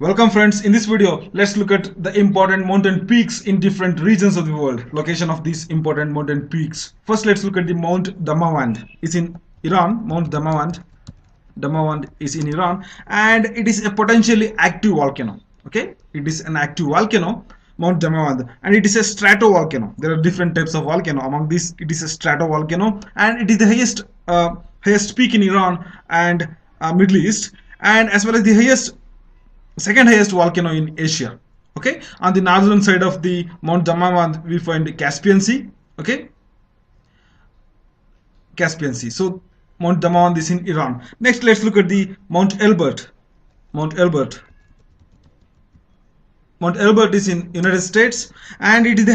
Welcome friends, in this video let's look at the important mountain peaks in different regions of the world. Location of these important mountain peaks. First let's look at the Mount Damavand. It's in Iran. Mount Damavand is in Iran and it is a potentially active volcano. Okay, it is an active volcano, Mount Damavand, and it is a stratovolcano. There are different types of volcano. Among these it is a stratovolcano and it is the highest peak in Iran and Middle East, and as well as the second highest volcano in Asia. Okay, on the northern side of the Mount Damavand we find Caspian Sea. Okay, Caspian Sea. So Mount Damavand is in Iran. Next let's look at the Mount Elbert. Mount Elbert. Mount Elbert is in United States and it is the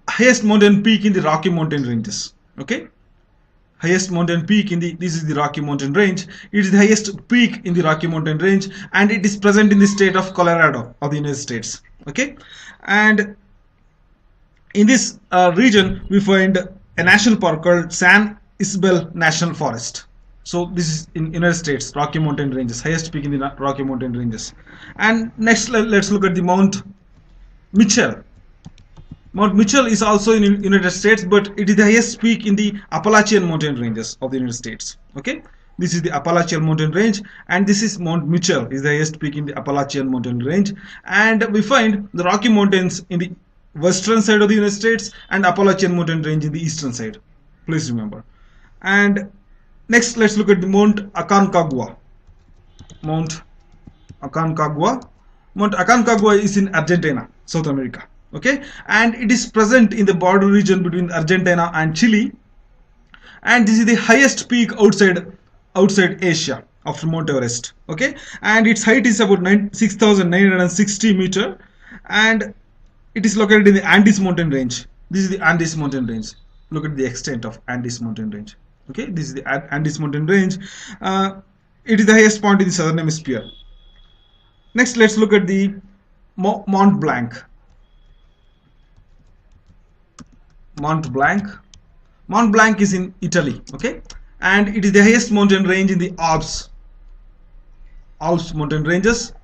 highest mountain peak in the Rocky Mountain ranges. Okay, highest mountain peak in this is the Rocky Mountain range. It is the highest peak in the Rocky Mountain range and it is present in the state of Colorado of the United States. Okay, and in this region we find a national park called San Isabel National Forest. So this is in United States, Rocky Mountain ranges, highest peak in the Rocky Mountain ranges. And next let's look at the Mount Mitchell. Mount Mitchell is also in United States, but it is the highest peak in the Appalachian mountain ranges of the United States. Okay, this is the Appalachian mountain range and this is Mount Mitchell, is the highest peak in the Appalachian mountain range. And we find the Rocky Mountains in the western side of the United States and Appalachian mountain range in the eastern side. Please remember. And next let's look at the Mount Aconcagua. Mount Aconcagua. Mount Aconcagua is in Argentina, South America. Okay, and it is present in the border region between Argentina and Chile, and this is the highest peak outside Asia after Mount Everest. Okay, and its height is about 6,960 meter and it is located in the Andes mountain range. This is the Andes mountain range. Look at the extent of Andes mountain range. Okay, this is the Andes mountain range. It is the highest point in the southern hemisphere. Next let's look at the Mont Blanc. Mont Blanc. Mont Blanc is in Italy. Okay, and it is the highest mountain range in the Alps mountain ranges.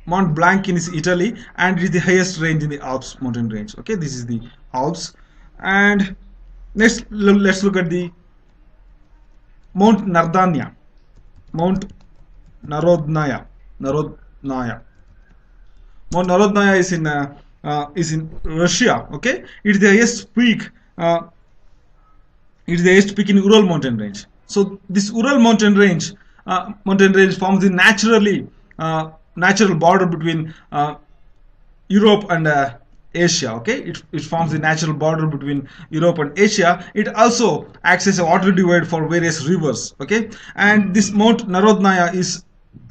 Mont Blanc is Italy and it is the highest range in the Alps mountain range. Okay, this is the Alps. And next let's look at the Mount Nardania. Mount Narodnaya. Mount Narodnaya is in Russia. Okay, it is the highest peak. It is the highest peak in Ural mountain range. So this Ural mountain range forms the natural border between Europe and Asia. Okay, it forms the natural border between Europe and Asia. It also acts as a water divide for various rivers. Okay, and this Mount Narodnaya is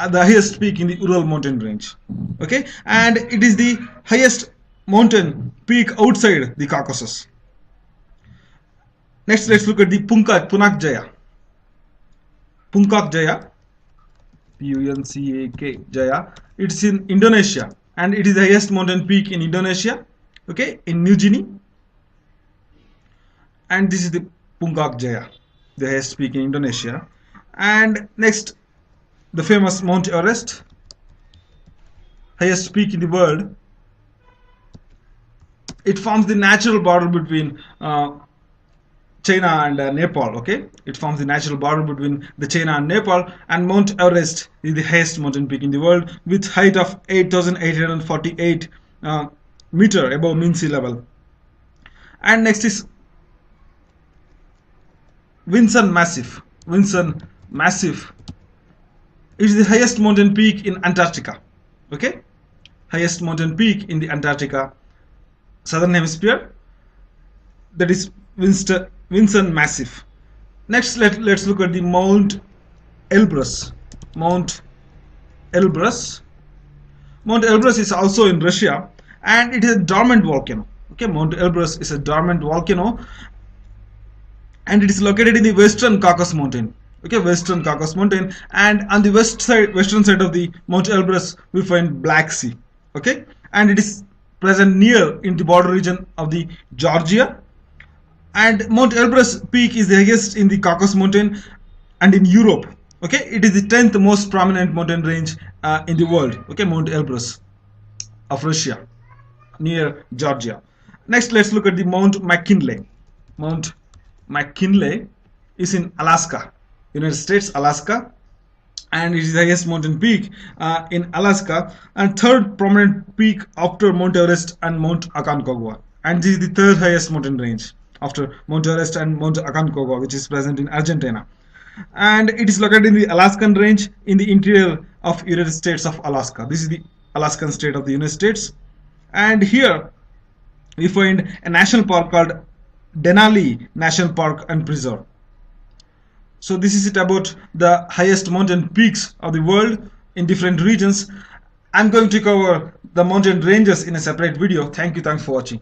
the highest peak in the Ural mountain range. Okay, and it is the highest mountain peak outside the Caucasus. Next let's look at the Puncak Jaya. Puncak Jaya, Puncak Jaya. It's in Indonesia and it is the highest mountain peak in Indonesia. Okay, in New Guinea. And this is the Puncak Jaya, the highest peak in Indonesia. And next, the famous Mount Everest, highest peak in the world. It forms the natural border between China and Nepal. Okay, it forms the natural border between the China and Nepal, and Mount Everest is the highest mountain peak in the world with height of 8,848 meter above mean sea level. And next is Vinson Massif. Vinson Massif is the highest mountain peak in Antarctica. Okay, highest mountain peak in the Antarctica, southern hemisphere. That is Vinson Massif. Next let's look at the Mount Elbrus. Mount Elbrus. Mount Elbrus is also in Russia and it is a dormant volcano. Okay, Mount Elbrus is a dormant volcano and it is located in the western Caucasus Mountain. Okay, western Caucasus Mountain, and on the western side of the Mount Elbrus we find Black Sea. Okay, and it is present near in the border region of the Georgia. And Mount Elbrus peak is the highest in the Caucasus Mountain and in Europe. Okay, it is the 10th most prominent mountain range in the world. Okay, Mount Elbrus of Russia near Georgia. Next, let's look at the Mount McKinley. Mount McKinley is in Alaska, United States, Alaska, and it is the highest mountain peak in Alaska and third prominent peak after Mount Everest and Mount Aconcagua. And this is the third highest mountain range after Mount Everest and Mount Aconcagua, which is present in Argentina. And it is located in the Alaskan range in the interior of United States of Alaska. This is the Alaskan state of the United States. And here we find a national park called Denali National Park and Preserve. So this is it about the highest mountain peaks of the world in different regions. I'm going to cover the mountain ranges in a separate video. Thanks for watching.